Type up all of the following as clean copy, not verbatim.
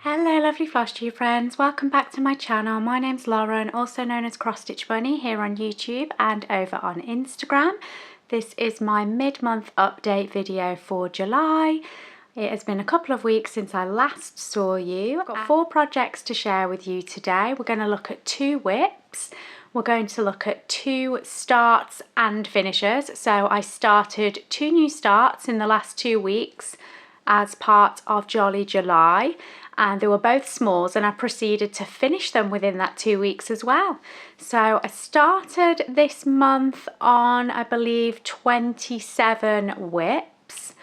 Hello lovely Flosstube friends, welcome back to my channel. My name's Lauren, also known as Stitch Bunny here on YouTube and over on Instagram. This is my mid-month update video for July. It has been a couple of weeks since I last saw you. I've got 4 projects to share with you today. We're going to look at 2 whips. We're going to look at 2 starts and finishes. So I started 2 new starts in the last 2 weeks as part of Jolly July, and they were both smalls, and I proceeded to finish them within that 2 weeks as well. So I started this month on, I believe, 27 whips,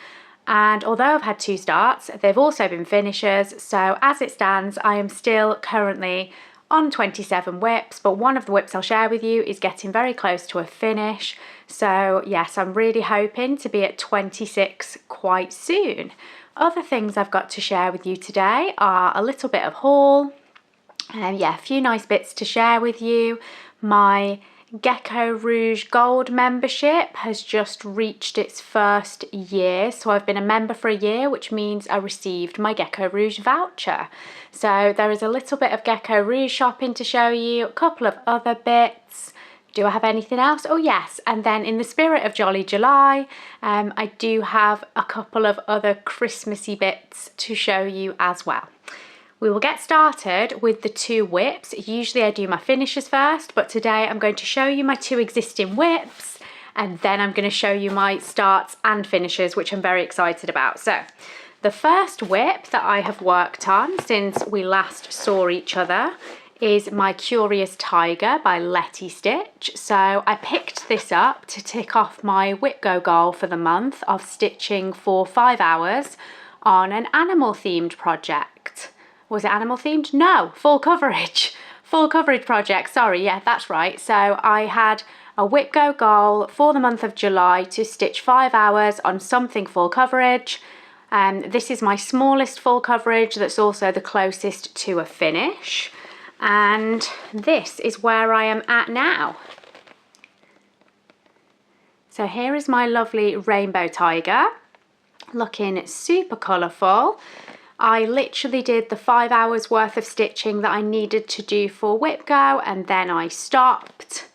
and although I've had 2 starts, they've also been finishes. So as it stands, I am still currently on 27 whips, but one of the whips I'll share with you is getting very close to a finish. So yes, I'm really hoping to be at 26 quite soon. Other things I've got to share with you today are a little bit of haul, a few nice bits to share with you. My Gecko Rouge Gold membership has just reached its first year, so I've been a member for a year, which means I received my Gecko Rouge voucher. So there is a little bit of Gecko Rouge shopping to show you, a couple of other bits. Do I have anything else? Oh yes, and then in the spirit of Jolly July, I do have a couple of other Christmassy bits to show you as well. We will get started with the 2 whips. Usually I do my finishes first, but today I'm going to show you my 2 existing whips, and then I'm going to show you my starts and finishes, which I'm very excited about. So the first whip that I have worked on since we last saw each other is my Curious Tiger by Letistitch. So I picked this up to tick off my whip go goal for the month of stitching for 5 hours on an animal themed project. Was it animal themed? No, full coverage. Full coverage project, sorry, yeah, that's right. So I had a whip go goal for the month of July to stitch 5 hours on something full coverage. This is my smallest full coverage that's also the closest to a finish. And this is where I am at now. So here is my lovely rainbow tiger, looking super colourful. I literally did the 5 hours worth of stitching that I needed to do for whip go, and then I stopped.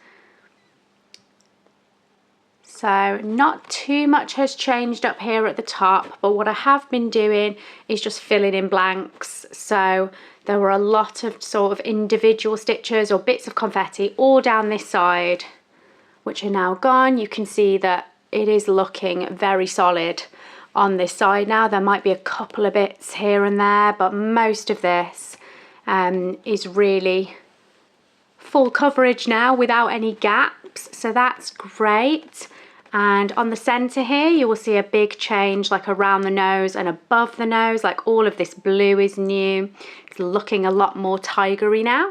So not too much has changed up here at the top, but what I have been doing is just filling in blanks. So there were a lot of sort of individual stitches or bits of confetti all down this side, which are now gone. You can see that it is looking very solid on this side now. There might be a couple of bits here and there, but most of this is really full coverage now without any gaps, so that's great. And on the center here you will see a big change, like around the nose and above the nose, like all of this blue is new. It's looking a lot more tigery now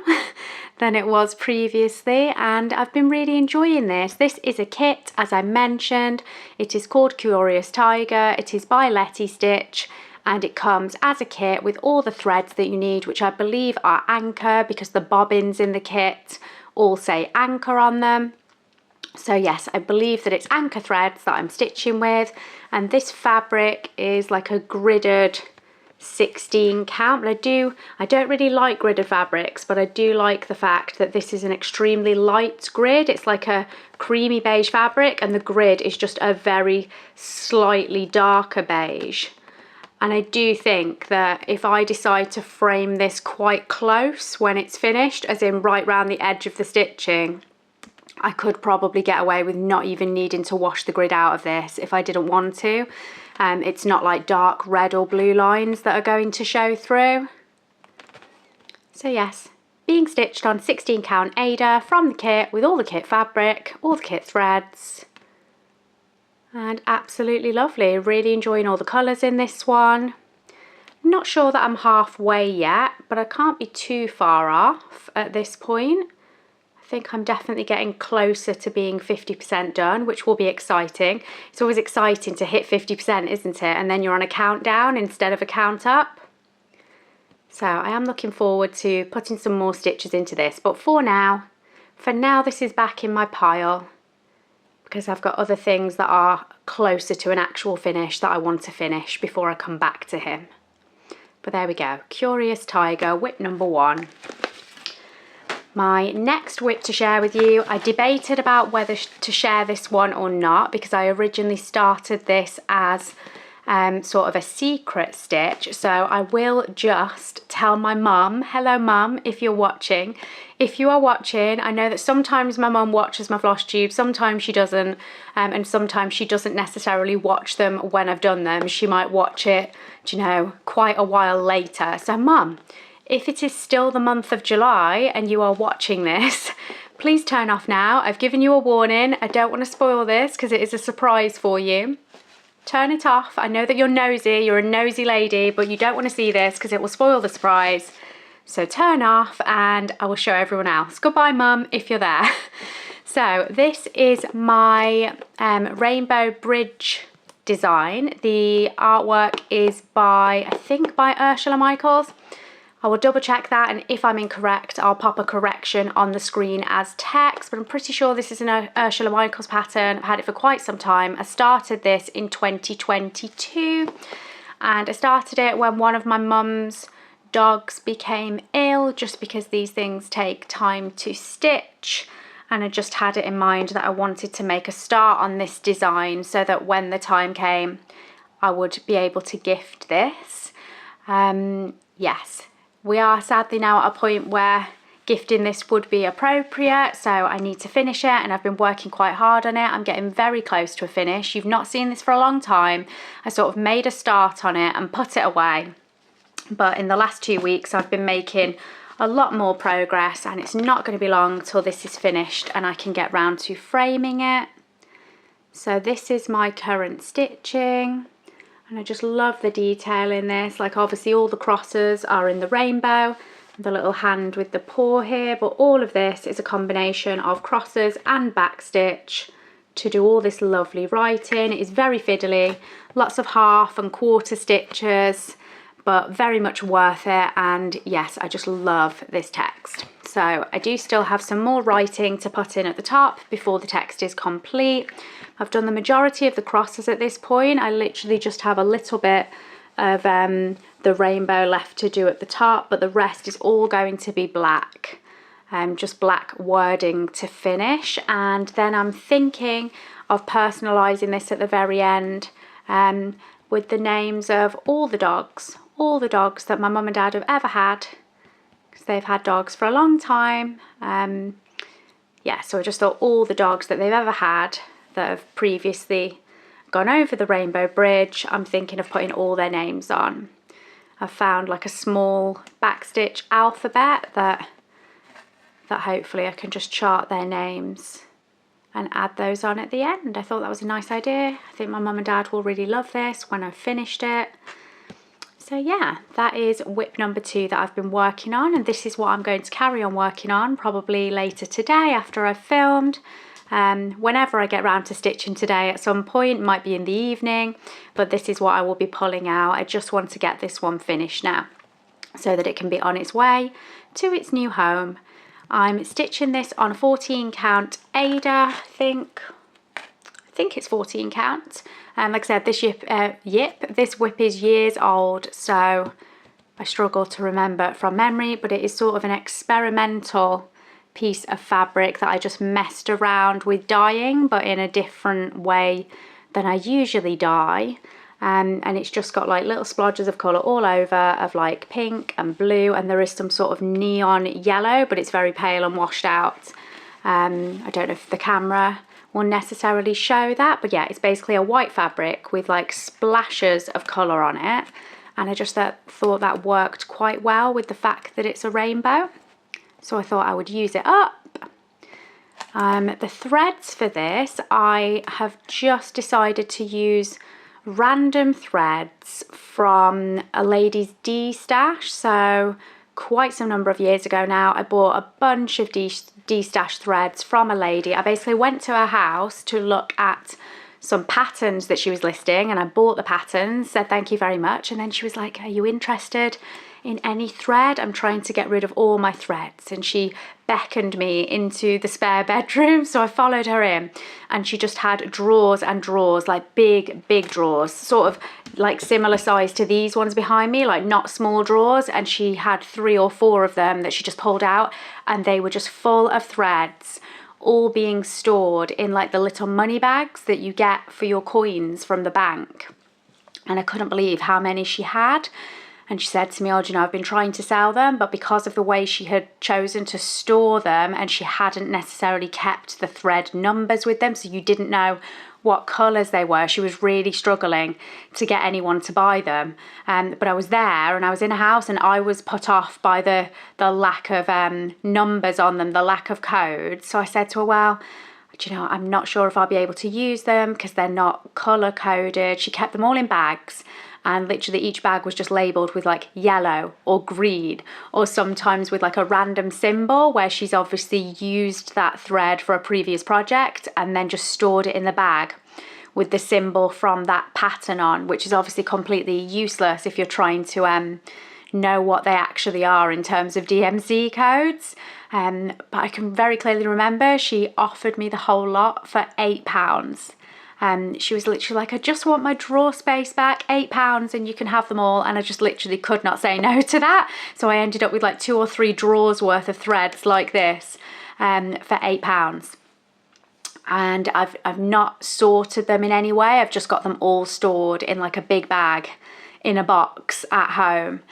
than it was previously, and I've been really enjoying this. This is a kit, as I mentioned. It is called Curious Tiger. It is by Letistitch, and it comes as a kit with all the threads that you need, which I believe are anchor, because the bobbins in the kit all say anchor on them. So yes, I believe that it's anchor threads that I'm stitching with, and this fabric is like a gridded 16 count. But I don't really like gridded fabrics, but I do like the fact that this is an extremely light grid. It's like a creamy beige fabric, and the grid is just a very slightly darker beige. And I do think that if I decide to frame this quite close when it's finished, as in right round the edge of the stitching, I could probably get away with not even needing to wash the grid out of this if I didn't want to. It's not like dark red or blue lines that are going to show through. So yes, being stitched on 16 count Ada from the kit with all the kit fabric, all the kit threads, and absolutely lovely. Really enjoying all the colours in this one. Not sure that I'm halfway yet, but I can't be too far off at this point. I think I'm definitely getting closer to being 50% done, which will be exciting. It's always exciting to hit 50%, isn't it? And then you're on a countdown instead of a count up. So I am looking forward to putting some more stitches into this. But for now, this is back in my pile, because I've got other things that are closer to an actual finish that I want to finish before I come back to him. But there we go, Curious Tiger, whip number 1. My next whip to share with you, I debated about whether to share this one or not, because I originally started this as sort of a secret stitch. So I will just tell my mum, hello mum, if you're watching. If you are watching, I know that sometimes my mum watches my Flosstube, sometimes she doesn't, and sometimes she doesn't necessarily watch them when I've done them. She might watch it, you know, quite a while later. So mum, if it is still the month of July and you are watching this, please turn off now. I've given you a warning. I don't want to spoil this because it is a surprise for you. Turn it off. I know that you're nosy, you're a nosy lady, but you don't want to see this because it will spoil the surprise. So turn off and I will show everyone else. Goodbye mum, if you're there. So this is my rainbow bridge design. The artwork is by, I think by Ursula Michaels. I will double check that, and if I'm incorrect, I'll pop a correction on the screen as text, but I'm pretty sure this is an Ursula Michaels pattern. I've had it for quite some time. I started this in 2022, and I started it when one of my mum's dogs became ill, just because these things take time to stitch, and I just had it in mind that I wanted to make a start on this design so that when the time came, I would be able to gift this. Yes. We are sadly now at a point where gifting this would be appropriate, so I need to finish it, and I've been working quite hard on it. I'm getting very close to a finish. You've not seen this for a long time. I sort of made a start on it and put it away, but in the last 2 weeks I've been making a lot more progress, and it's not going to be long till this is finished and I can get round to framing it. So this is my current stitching. And I just love the detail in this. Like obviously all the crosses are in the rainbow, the little hand with the paw here, but all of this is a combination of crosses and backstitch to do all this lovely writing. It is very fiddly, lots of half and quarter stitches, but very much worth it. And yes, I just love this text. So I do still have some more writing to put in at the top before the text is complete. I've done the majority of the crosses at this point. I literally just have a little bit of the rainbow left to do at the top, but the rest is all going to be black. Just black wording to finish. And then I'm thinking of personalising this at the very end with the names of all the dogs that my mum and dad have ever had, because they've had dogs for a long time. Yeah, so I just thought all the dogs that they've ever had that have previously gone over the rainbow bridge, I'm thinking of putting all their names on. I've found like a small backstitch alphabet that hopefully I can just chart their names and add those on at the end. I thought that was a nice idea. I think my mum and dad will really love this when I've finished it. So yeah, that is whip number 2 that I've been working on, and this is what I'm going to carry on working on probably later today after I've filmed. Whenever I get around to stitching today at some point, might be in the evening, but this is what I will be pulling out. I just want to get this one finished now so that it can be on its way to its new home. I'm stitching this on a 14 count Ada, I think it's 14 count. Like I said, this this whip is years old, so I struggle to remember it from memory, but it is sort of an experimental piece of fabric that I just messed around with dyeing, but in a different way than I usually dye. And it's just got like little splodges of colour all over, of like pink and blue, and there is some sort of neon yellow, but it's very pale and washed out. I don't know if the camera will necessarily show that, but yeah, it's basically a white fabric with like splashes of colour on it, and I just thought that worked quite well with the fact that it's a rainbow. So I thought I would use it up. The threads for this, I have just decided to use random threads from a lady's D-stash. So quite some number of years ago now, I bought a bunch of D-stash threads from a lady. I basically went to her house to look at some patterns that she was listing, and I bought the patterns, said thank you very much, and then she was like, are you interested in any thread? I'm trying to get rid of all my threads. And she beckoned me into the spare bedroom, so I followed her in, and she just had drawers and drawers, like big drawers, sort of like similar size to these ones behind me, like not small drawers, and she had 3 or 4 of them that she just pulled out, and they were just full of threads, all being stored in like the little money bags that you get for your coins from the bank. And I couldn't believe how many she had. And she said to me, oh, do you know, I've been trying to sell them, but because of the way she had chosen to store them, and she hadn't necessarily kept the thread numbers with them, so you didn't know what colours they were, she was really struggling to get anyone to buy them. But I was there and I was in a house, and I was put off by the lack of numbers on them, the lack of codes. So I said to her, well, do you know, I'm not sure if I'll be able to use them because they're not colour coded. She kept them all in bags, and literally each bag was just labelled with like yellow or green, or sometimes with like a random symbol where she's obviously used that thread for a previous project and then just stored it in the bag with the symbol from that pattern on, which is obviously completely useless if you're trying to know what they actually are in terms of DMC codes. But I can very clearly remember she offered me the whole lot for £8. She was literally like, I just want my drawer space back, £8 and you can have them all. And I just literally could not say no to that. So I ended up with like 2 or 3 drawers worth of threads like this for £8. And I've not sorted them in any way. I've just got them all stored in like a big bag in a box at home.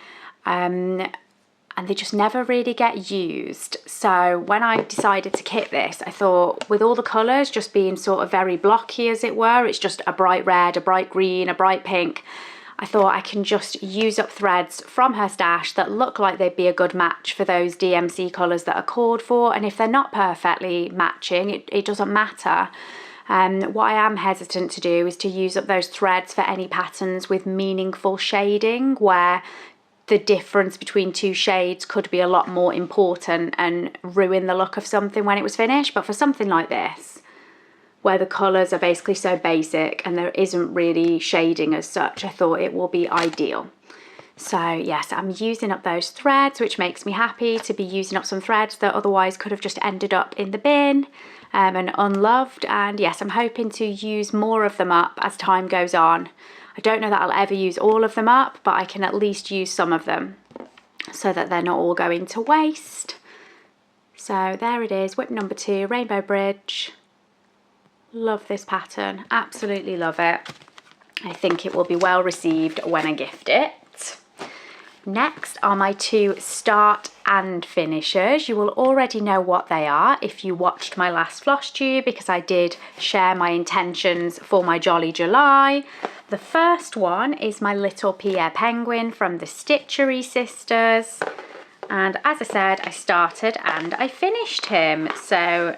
And they just never really get used. So when I decided to kit this, I thought with all the colours just being sort of very blocky as it were, it's just a bright red, a bright green, a bright pink, I thought I can just use up threads from her stash that look like they'd be a good match for those DMC colours that are called for. And if they're not perfectly matching, it doesn't matter. What I am hesitant to do is to use up those threads for any patterns with meaningful shading, where the difference between 2 shades could be a lot more important and ruin the look of something when it was finished. But for something like this, where the colours are basically so basic and there isn't really shading as such, I thought it will be ideal. So yes, I'm using up those threads, which makes me happy to be using up some threads that otherwise could have just ended up in the bin and unloved. And yes, I'm hoping to use more of them up as time goes on. I don't know that I'll ever use all of them up, but I can at least use some of them so that they're not all going to waste. So there it is, whip number 2, Rainbow Bridge. Love this pattern, absolutely love it. I think it will be well received when I gift it. Next are my 2 start and finishers. You will already know what they are if you watched my last Flosstube, because I did share my intentions for my Jolly July. The first one is my little Pierre penguin from the Stitchery sisters. And as I said, I started and I finished him. So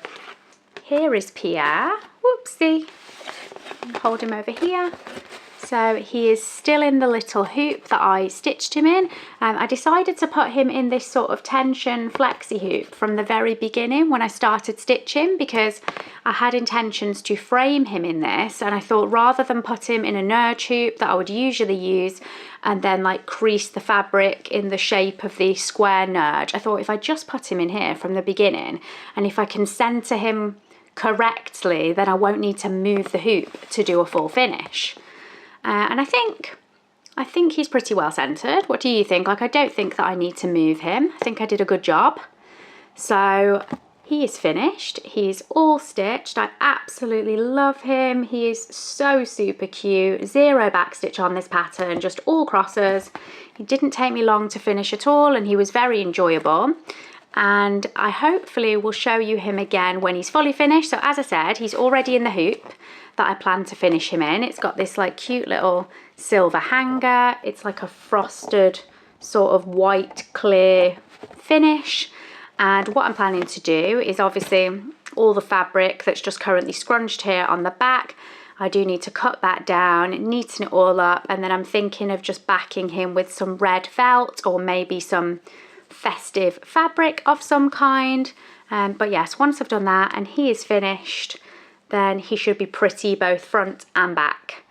here is Pierre. Whoopsie. Hold him over here. So he is still in the little hoop that I stitched him in. I decided to put him in this sort of tension flexi hoop from the very beginning when I started stitching, because I had intentions to frame him in this, and I thought rather than put him in a nudge hoop that I would usually use and then like crease the fabric in the shape of the square nudge, I thought if I just put him in here from the beginning, and if I can centre him correctly, then I won't need to move the hoop to do a full finish. And I think he's pretty well centered. What do you think? Like, I don't think that I need to move him. I think I did a good job. So he is finished. He's all stitched. I absolutely love him. He is so super cute. 0 backstitch on this pattern, just all crosses. He didn't take me long to finish at all, and he was very enjoyable. And I hopefully will show you him again when he's fully finished. So as I said, he's already in the hoop that I plan to finish him in. It's got this like cute little silver hanger. It's like a frosted sort of white clear finish. And what I'm planning to do is obviously all the fabric that's just currently scrunched here on the back, I do need to cut that down, neaten it all up, and then I'm thinking of just backing him with some red felt or maybe some festive fabric of some kind. But yes, once I've done that and he is finished, then he should be pretty both front and back.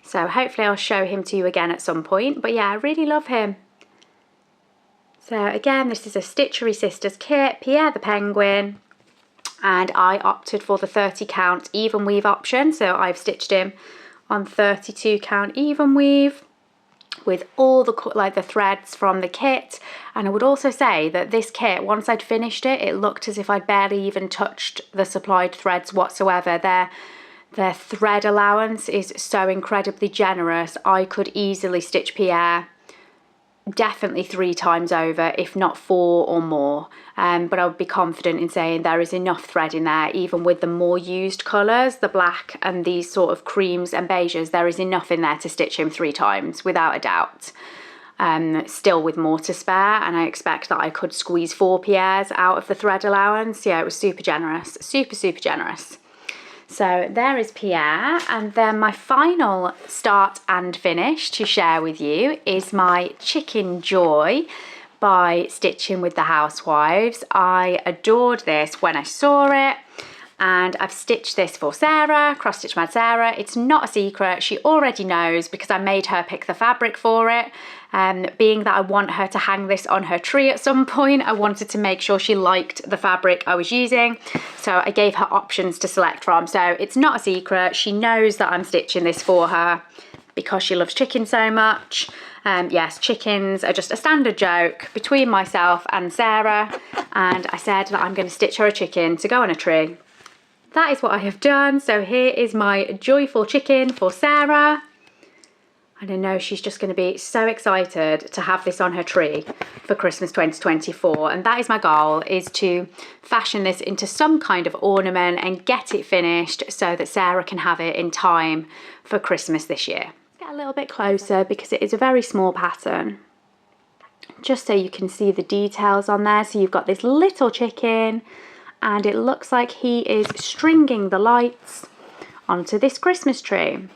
So hopefully I'll show him to you again at some point. But yeah, I really love him. So again, this is a Stitchery Sisters kit, Pierre the penguin, and I opted for the 30 count even weave option. So I've stitched him on 32 count even weave with all the the threads from the kit. And I would also say that this kit, once I'd finished it, it looked as if I'd barely even touched the supplied threads whatsoever. Their thread allowance is so incredibly generous. I could easily stitch Pierre definitely 3 times over, if not 4 or more, but I would be confident in saying there is enough thread in there. Even with the more used colours, the black and these sort of creams and beiges, there is enough in there to stitch him 3 times without a doubt. Still with more to spare, and I expect that I could squeeze 4 Pierres out of the thread allowance. Yeah, it was super generous, super generous. So there is Pierre, and then my final start and finish to share with you is my Chicken Joy by Stitching with the Housewives. I adored this when I saw it, and I've stitched this for Sarah, Cross Stitch Mad Sarah. It's not a secret, she already knows because I made her pick the fabric for it. Being that I want her to hang this on her tree at some point, I wanted to make sure she liked the fabric I was using, so I gave her options to select from. So it's not a secret, she knows that I'm stitching this for her because she loves chicken so much. Yes, chickens are just a standard joke between myself and Sarah, and I said that I'm going to stitch her a chicken to go on a tree. That is what I have done. So here is my joyful chicken for Sarah. And I know she's just going to be so excited to have this on her tree for Christmas 2024. And that is my goal, is to fashion this into some kind of ornament and get it finished so that Sarah can have it in time for Christmas this year. Get a little bit closer because it is a very small pattern, just so you can see the details on there. So you've got this little chicken, and it looks like he is stringing the lights onto this Christmas tree.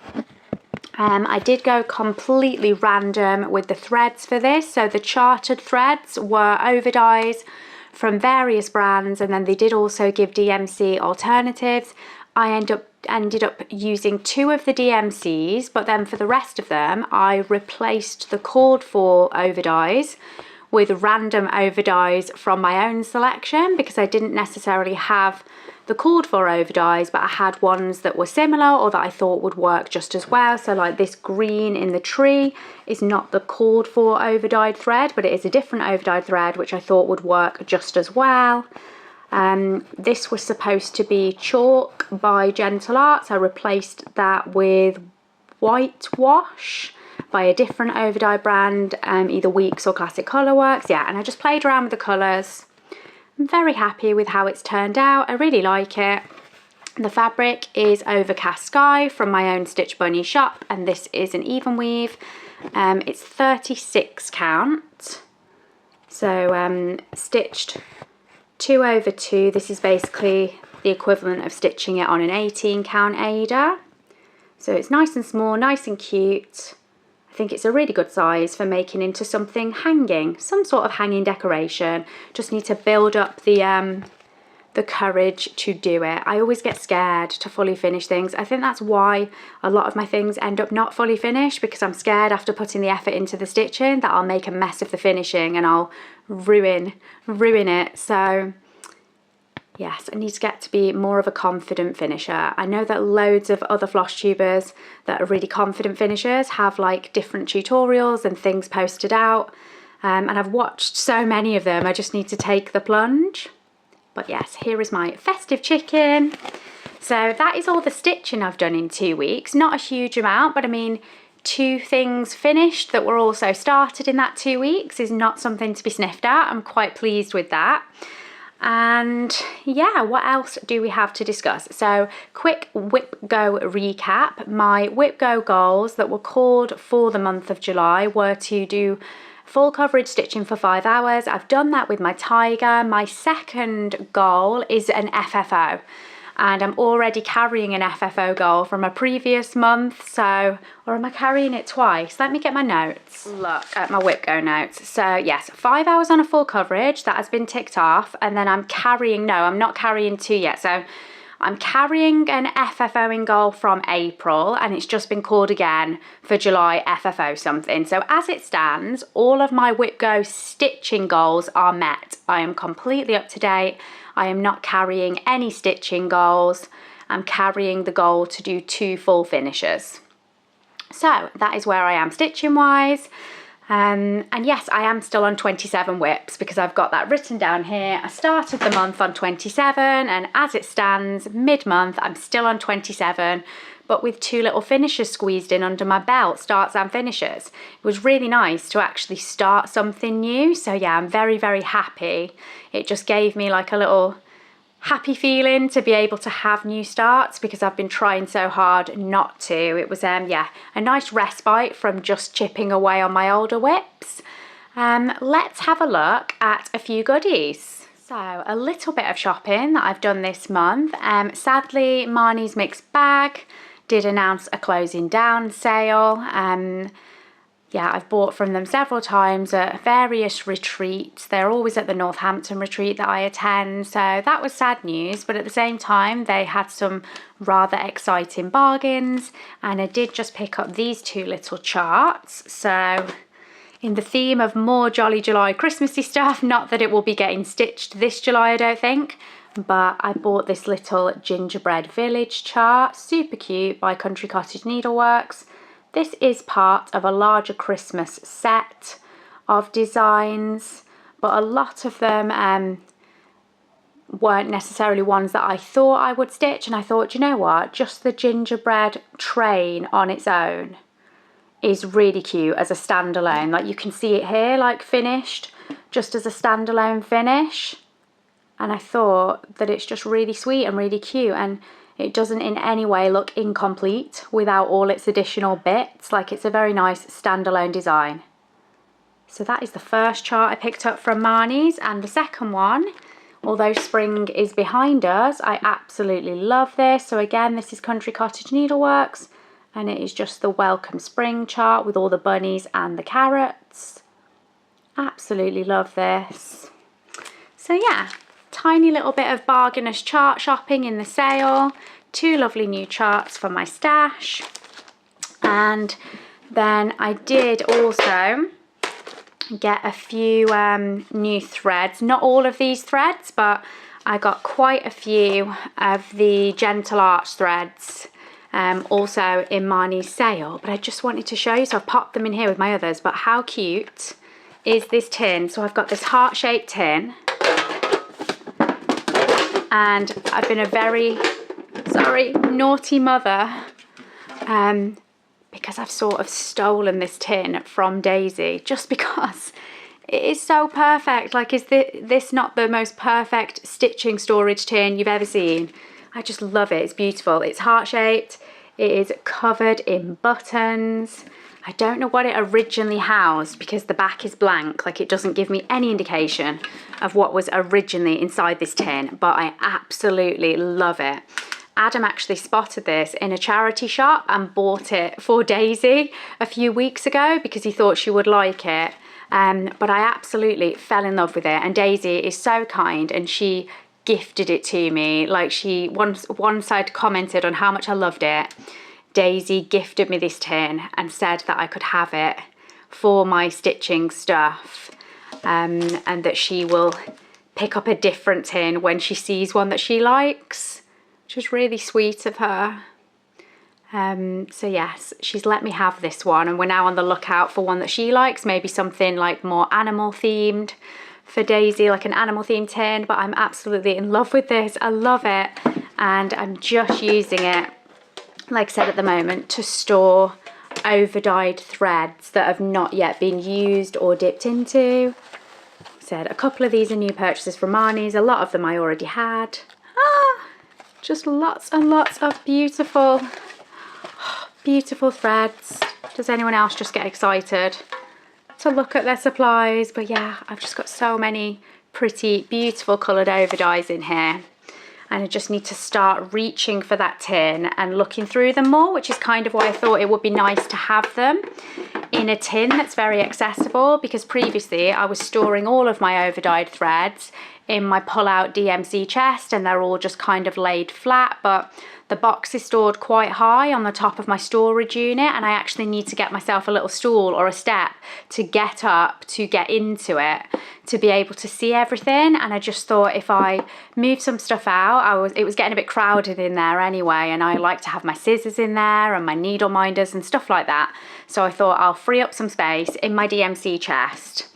I did go completely random with the threads for this. So the chartered threads were overdyes from various brands, and then they did also give DMC alternatives. I ended up using 2 of the DMCs, but then for the rest of them I replaced the called for overdyes with random overdyes from my own selection, because I didn't necessarily have the called for overdyes, but I had ones that were similar or that I thought would work just as well. So like this green in the tree is not the called for overdyed thread, but it is a different overdyed thread which I thought would work just as well. This was supposed to be chalk by Gentle Arts. I replaced that with whitewash by a different overdye brand, either Weeks or Classic Colourworks. Yeah, and I just played around with the colours. I'm very happy with how it's turned out. I really like it. The fabric is Overcast Sky from my own Stitch Bunny shop, and this is an even weave. It's 36 count. So stitched 2 over 2. This is basically the equivalent of stitching it on an 18 count Ada. So it's nice and small, nice and cute. I think it's a really good size for making into something hanging, some sort of hanging decoration. Just need to build up the courage to do it. I always get scared to fully finish things. I think that's why a lot of my things end up not fully finished, because I'm scared after putting the effort into the stitching that I'll make a mess of the finishing and I'll ruin it. So yes, I need to get to be more of a confident finisher. I know that loads of other floss tubers that are really confident finishers have like different tutorials and things posted out, and I've watched so many of them. I just need to take the plunge. But yes, here is my festive chicken. So that is all the stitching I've done in 2 weeks. Not a huge amount, but I mean, 2 things finished that were also started in that 2 weeks is not something to be sniffed at. I'm quite pleased with that. And yeah, what else do we have to discuss? So quick Whip Go recap. My Whip Go goals that were called for the month of July were to do full coverage stitching for 5 hours. I've done that with my tiger. My second goal is an FFO, and I'm already carrying an FFO goal from a previous month. So, or am I carrying it twice? Let me get my notes. Look at my Whip Go notes. So yes, 5 hours on a full coverage, that has been ticked off. And then I'm carrying, no, I'm not carrying 2 yet. So I'm carrying an FFOing goal from April, and it's just been called again for July FFO something. So as it stands, all of my Whip Go stitching goals are met. I am completely up to date. I am not carrying any stitching goals. I'm carrying the goal to do 2 full finishes. So that is where I am stitching wise. And yes, I am still on 27 whips because I've got that written down here. I started the month on 27, and as it stands mid-month I'm still on 27, but with 2 little finishes squeezed in under my belt, starts and finishes. It was really nice to actually start something new. So yeah, I'm very, very happy. It just gave me like a little happy feeling to be able to have new starts because I've been trying so hard not to. It was yeah, a nice respite from just chipping away on my older whips. Let's have a look at a few goodies. So a little bit of shopping that I've done this month. Sadly, Marnie's Mixed Bag did announce a closing down sale. Yeah, I've bought from them several times at various retreats. They're always at the Northampton retreat that I attend, so that was sad news, but at the same time they had some rather exciting bargains, and I did just pick up these 2 little charts. So in the theme of more Jolly July Christmassy stuff, not that it will be getting stitched this July I don't think, but I bought this little gingerbread village chart, super cute, by Country Cottage Needleworks. This is part of a larger Christmas set of designs, but a lot of them weren't necessarily ones that I thought I would stitch, and I thought, you know what, just the gingerbread train on its own is really cute as a standalone. Like you can see it here, like finished, just as a standalone finish. And I thought that it's just really sweet and really cute, and it doesn't in any way look incomplete without all its additional bits. Like it's a very nice standalone design. So that is the first chart I picked up from Marnie's, and the second one, although spring is behind us, I absolutely love this. So again, this is Country Cottage Needleworks, and it is just the welcome spring chart with all the bunnies and the carrots. Absolutely love this. So yeah, tiny little bit of bargainous chart shopping in the sale. 2 lovely new charts for my stash. And then I did also get a few new threads. Not all of these threads, but I got quite a few of the Gentle Arch threads also in Marnie's sale. But I just wanted to show you, so I've popped them in here with my others. But how cute is this tin? So I've got this heart-shaped tin, and I've been a very, naughty mother because I've sort of stolen this tin from Daisy just because it is so perfect. Like, is this not the most perfect stitching storage tin you've ever seen? I just love it. It's beautiful. It's heart-shaped. It is covered in buttons. I don't know what it originally housed because the back is blank. Like, it doesn't give me any indication of what was originally inside this tin, but I absolutely love it. Adam actually spotted this in a charity shop and bought it for Daisy a few weeks ago because he thought she would like it. But I absolutely fell in love with it, and Daisy is so kind and she gifted it to me. Like, she once I'd commented on how much I loved it, Daisy gifted me this tin and said that I could have it for my stitching stuff, and that she will pick up a different tin when she sees one that she likes, which is really sweet of her. So yes, she's let me have this one, and we're now on the lookout for one that she likes, maybe something like more animal themed for Daisy, like an animal themed tin. But I'm absolutely in love with this. I love it, and I'm just using it, like I said, at the moment to store over-dyed threads that have not yet been used or dipped into. Said a couple of these are new purchases from Marnie's. A lot of them I already had. Just lots and lots of beautiful threads. Does anyone else just get excited to look at their supplies? But yeah, I've just got so many pretty beautiful coloured overdyes in here, and I just need to start reaching for that tin and looking through them more, which is kind of why I thought it would be nice to have them in a tin that's very accessible, because previously I was storing all of my overdyed threads in my pull-out DMC chest, and they're all just kind of laid flat, but the box is stored quite high on the top of my storage unit, and I actually need to get myself a little stool or a step to get up to get into it to be able to see everything. And I just thought if I moved some stuff out, it was getting a bit crowded in there anyway, and I like to have my scissors in there and my needle minders and stuff like that. So I thought I'll free up some space in my DMC chest,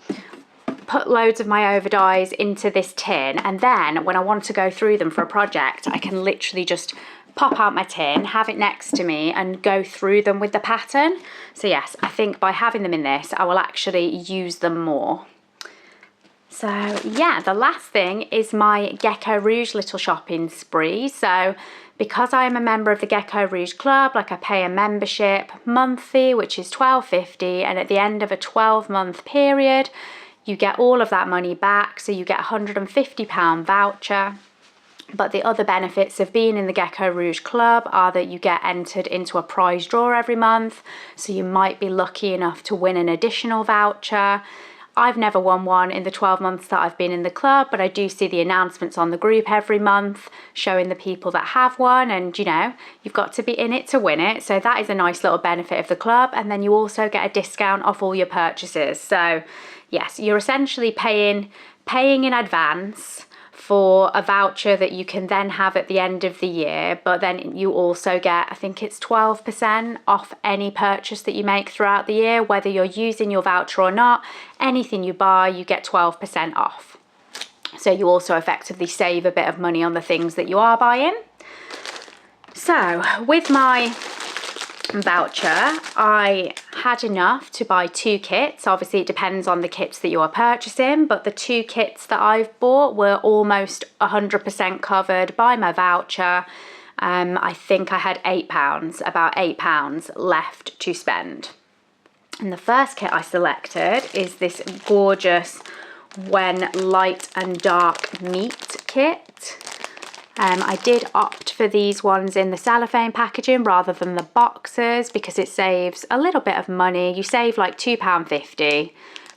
put loads of my over dies into this tin, and then when I want to go through them for a project, I can literally just pop out my tin, have it next to me, and go through them with the pattern. So yes, I think by having them in this, I will actually use them more. So yeah, the last thing is my Gecko Rouge little shopping spree. So because I am a member of the Gecko Rouge Club, like I pay a membership monthly, which is £12.50, and at the end of a 12-month period, you get all of that money back. So you get a £150 voucher. But the other benefits of being in the Gecko Rouge Club are that you get entered into a prize draw every month. So you might be lucky enough to win an additional voucher. I've never won one in the 12 months that I've been in the club, but I do see the announcements on the group every month showing the people that have won, and you know, you've got to be in it to win it. So that is a nice little benefit of the club. And then you also get a discount off all your purchases. So yes, you're essentially paying in advance for a voucher that you can then have at the end of the year, but then you also get, I think it's 12% off any purchase that you make throughout the year, whether you're using your voucher or not. Anything you buy, you get 12% off. So you also effectively save a bit of money on the things that you are buying. So with my voucher, I had enough to buy 2 kits. Obviously it depends on the kits that you are purchasing, but the 2 kits that I've bought were almost 100% covered by my voucher. I think I had about £8 left to spend. And the first kit I selected is this gorgeous When Light and Dark Meet kit. I did opt for these ones in the cellophane packaging rather than the boxes because it saves a little bit of money. You save like £2.50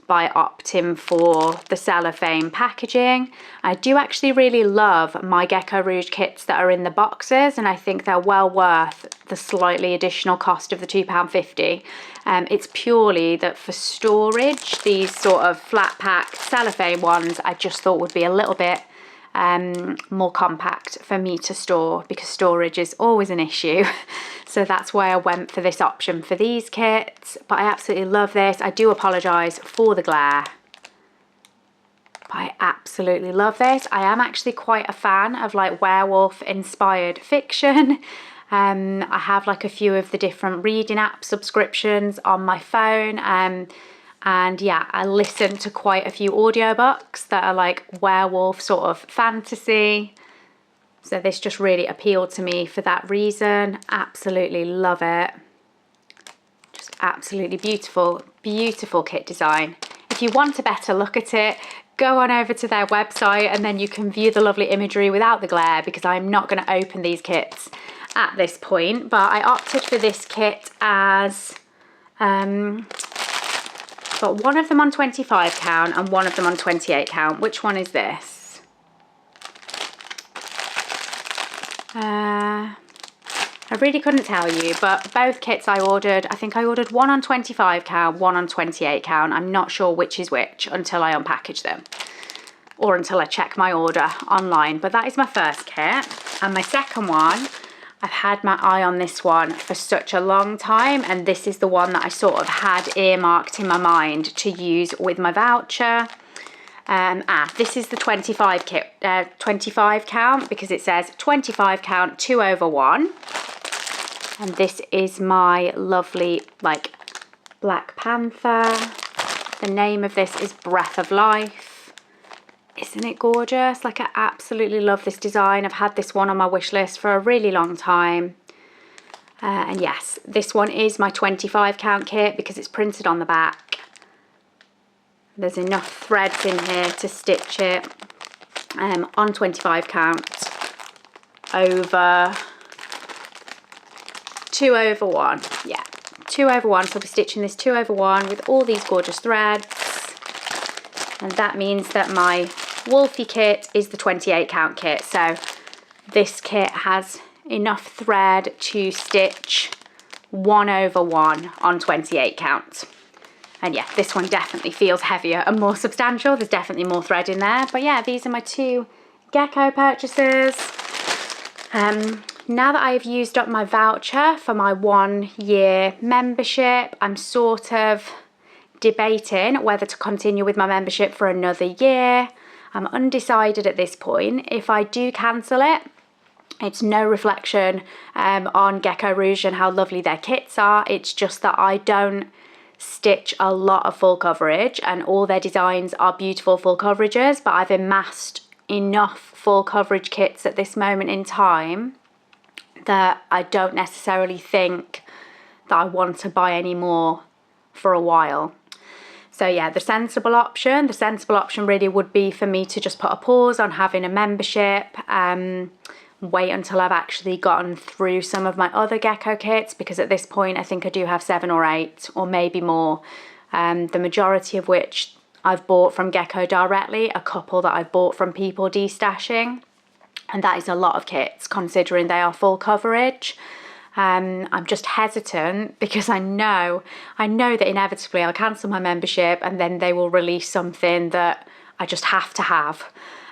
by opting for the cellophane packaging. I do actually really love my Gecko Rouge kits that are in the boxes, and I think they're well worth the slightly additional cost of the £2.50. It's purely that for storage, these sort of flat pack cellophane ones I just thought would be a little bit more compact for me to store, because storage is always an issue. So that's why I went for this option for these kits. But I absolutely love this. I do apologise for the glare, but I absolutely love this. I am actually quite a fan of like werewolf inspired fiction. I have like a few of the different reading app subscriptions on my phone, and yeah, I listen to quite a few audiobooks that are like werewolf sort of fantasy. So this just really appealed to me for that reason. Absolutely love it. Just absolutely beautiful, beautiful kit design. If you want a better look at it, go on over to their website and then you can view the lovely imagery without the glare, because I'm not going to open these kits at this point. But I opted for this kit as got one of them on 25 count and one of them on 28 count. Which one is this? I really couldn't tell you, but both kits I ordered, I think I ordered one on 25 count, one on 28 count. I'm not sure which is which until I unpackage them or until I check my order online. But that is my first kit. And my second one, I've had my eye on this one for such a long time, and this is the one that I sort of had earmarked in my mind to use with my voucher. This is the 25 kit, 25 count, because it says 25 count 2/1. And this is my lovely like Black Panther. The name of this is Breath of Life. Isn't it gorgeous? Like, I absolutely love this design. I've had this one on my wish list for a really long time. And yes, this one is my 25 count kit because it's printed on the back. There's enough threads in here to stitch it on 25 count over 2/1. Yeah, 2/1. So I'll be stitching this 2/1 with all these gorgeous threads. And that means that my Wolfie kit is the 28 count kit. So this kit has enough thread to stitch 1/1 on 28 count. And yeah, this one definitely feels heavier and more substantial. There's definitely more thread in there. But yeah, these are my 2 Gecko purchases. Now that I've used up my voucher for my 1-year membership, I'm sort of debating whether to continue with my membership for another year. I'm undecided at this point. If I do cancel it, it's no reflection on Gecko Rouge and how lovely their kits are. It's just that I don't stitch a lot of full coverage, and all their designs are beautiful full coverages, but I've amassed enough full coverage kits at this moment in time that I don't necessarily think that I want to buy any more for a while. So yeah, the sensible option really would be for me to just put a pause on having a membership, wait until I've actually gotten through some of my other Gecko kits, because at this point I think I do have 7 or 8 or maybe more, the majority of which I've bought from Gecko directly, a couple that I've bought from people destashing, and that is a lot of kits considering they are full coverage. I'm just hesitant because I know that inevitably I'll cancel my membership and then they will release something that I just have to have.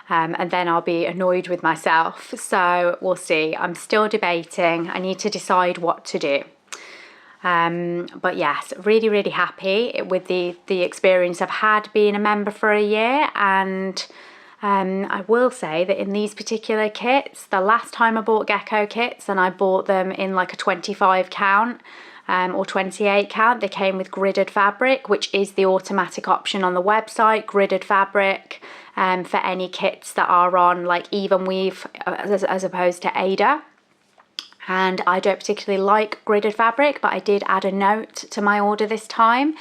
And then I'll be annoyed with myself. So we'll see. I'm still debating. I need to decide what to do. But yes, really, really happy with the experience I've had being a member for a year. And I will say that in these particular kits, the last time I bought Gecko kits, and I bought them in like a 25 count or 28 count, they came with gridded fabric, which is the automatic option on the website, gridded fabric. For any kits that are on like even weave as opposed to Ada. And I don't particularly like gridded fabric, but I did add a note to my order this time.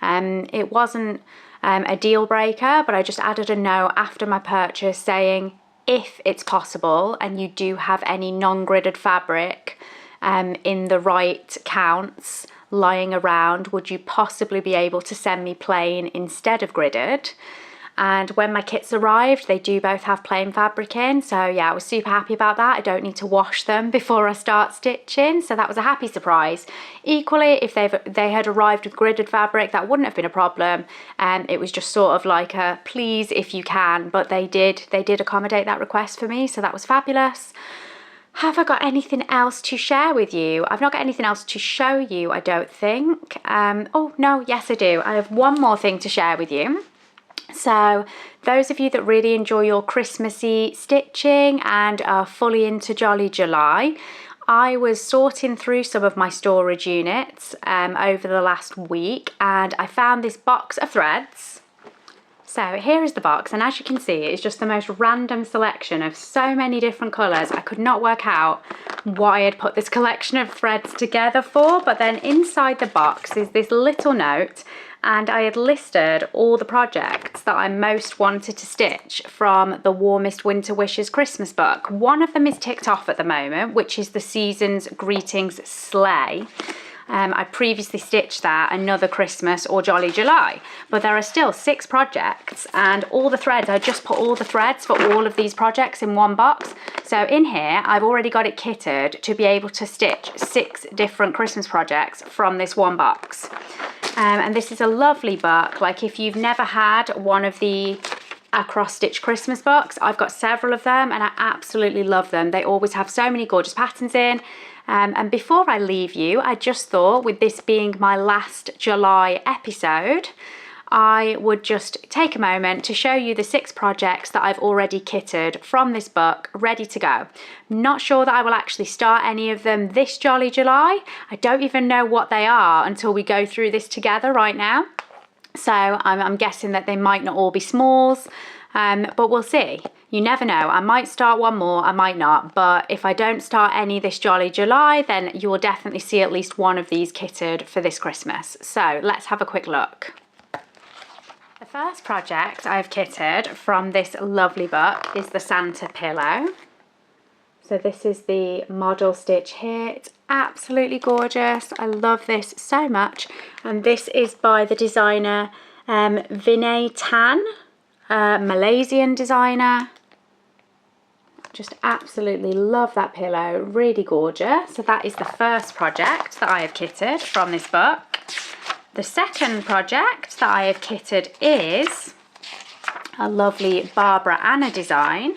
It wasn't a deal breaker, but I just added a note after my purchase saying, if it's possible and you do have any non-gridded fabric in the right counts lying around, would you possibly be able to send me plain instead of gridded? And when my kits arrived, they do both have plain fabric in. So yeah, I was super happy about that. I don't need to wash them before I start stitching. So that was a happy surprise. Equally, if they had arrived with gridded fabric, that wouldn't have been a problem. It was just sort of like a please if you can, but they did accommodate that request for me. So that was fabulous. Have I got anything else to share with you? I've not got anything else to show you, I don't think. Oh no, yes I do. I have one more thing to share with you. So those of you that really enjoy your Christmassy stitching and are fully into Jolly July, I was sorting through some of my storage units over the last week, and I found this box of threads. So here is the box, and as you can see, it's just the most random selection of so many different colours. I could not work out why I had put this collection of threads together for, but then inside the box is this little note, and I had listed all the projects that I most wanted to stitch from the Warmest Winter Wishes Christmas book. One of them is ticked off at the moment, which is the Season's Greetings Sleigh. I previously stitched that another Christmas or Jolly July, but there are still 6 projects, and all the threads, I just put all the threads for all of these projects in one box. So in here, I've already got it kitted to be able to stitch 6 different Christmas projects from this one box. And this is a lovely book. Like if you've never had one of the Across Stitch Christmas books, I've got several of them and I absolutely love them. They always have so many gorgeous patterns in. And before I leave you, I just thought, with this being my last July episode, I would just take a moment to show you the 6 projects that I've already kitted from this book, ready to go. Not sure that I will actually start any of them this Jolly July. I don't even know what they are until we go through this together right now. So I'm guessing that they might not all be smalls, but we'll see. You never know. I might start one more, I might not, but if I don't start any this Jolly July, then you will definitely see at least one of these kitted for this Christmas. So let's have a quick look. The first project I've kitted from this lovely book is the Santa pillow. So this is the model stitch here. It's absolutely gorgeous. I love this so much. And this is by the designer Vinay Tan. Malaysian designer. Just absolutely love that pillow, really gorgeous. So that is the first project that I have kitted from this book. The second project that I have kitted is a lovely Barbara Anna design.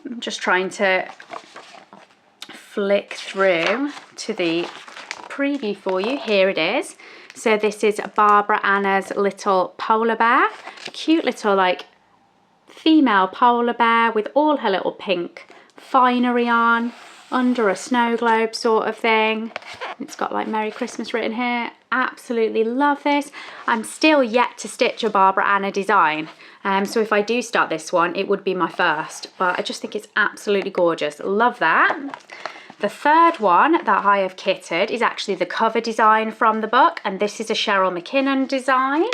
I'm just trying to flick through to the preview for you. Here it is. So this is Barbara Anna's little polar bear. Cute little like female polar bear with all her little pink finery on under a snow globe sort of thing. It's got like Merry Christmas written here. Absolutely love this. I'm still yet to stitch a Barbara Anna design, so if I do start this one it would be my first, but I just think it's absolutely gorgeous. Love that. The third one that I have kitted is actually the cover design from the book, and this is a Cheryl McKinnon design.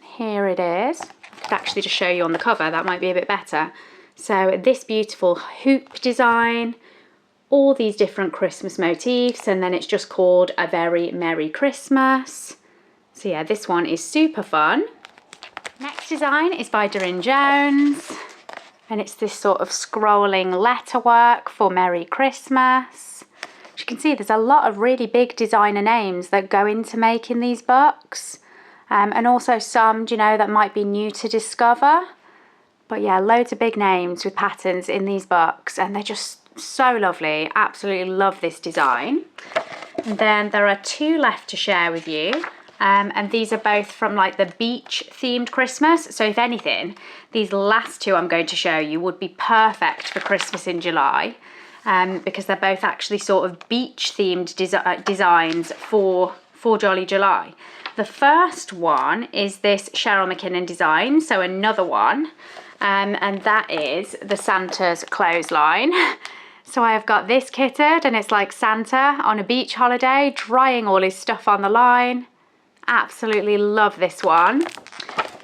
Here it is. I could actually just show you on the cover, that might be a bit better. So this beautiful hoop design, all these different Christmas motifs, and then it's just called A Very Merry Christmas. So yeah, this one is super fun. Next design is by Doreen Jones, and it's this sort of scrolling letterwork for Merry Christmas. As you can see, there's a lot of really big designer names that go into making these books. And also some, you know, that might be new to discover. But yeah, loads of big names with patterns in these books, and they're just so lovely. Absolutely love this design. And then there are two left to share with you. And these are both from like the beach themed Christmas. So if anything, these last two I'm going to show you would be perfect for Christmas in July. Because they're both actually sort of beach themed designs for Jolly July. The first one is this Cheryl McKinnon design, so another one, and that is the Santa's clothesline. So I have got this kitted, and it's like Santa on a beach holiday, drying all his stuff on the line. Absolutely love this one.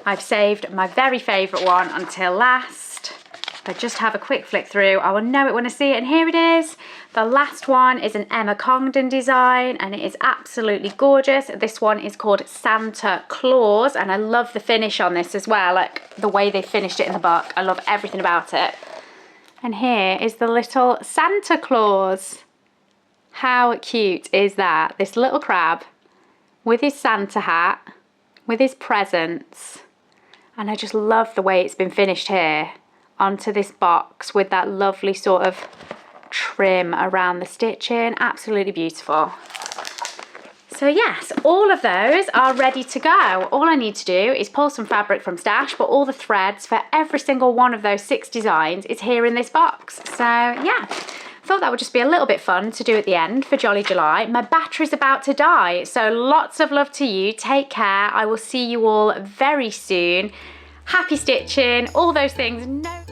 I've saved my very favourite one until last. If I just have a quick flick through, I will know it when I see it, and here it is. The last one is an Emma Congdon design, and it is absolutely gorgeous. This one is called Santa Claus, and I love the finish on this as well, like the way they finished it in the book. I love everything about it. And here is the little Santa Claus. How cute is that? This little crab with his Santa hat, with his presents, and I just love the way it's been finished here onto this box with that lovely sort of trim around the stitching. Absolutely beautiful. So yes, all of those are ready to go. All I need to do is pull some fabric from Stash, but all the threads for every single one of those 6 designs is here in this box. So yeah, thought that would just be a little bit fun to do at the end for Jolly July. My battery's about to die, so lots of love to you. Take care. I will see you all very soon. Happy stitching, all those things. No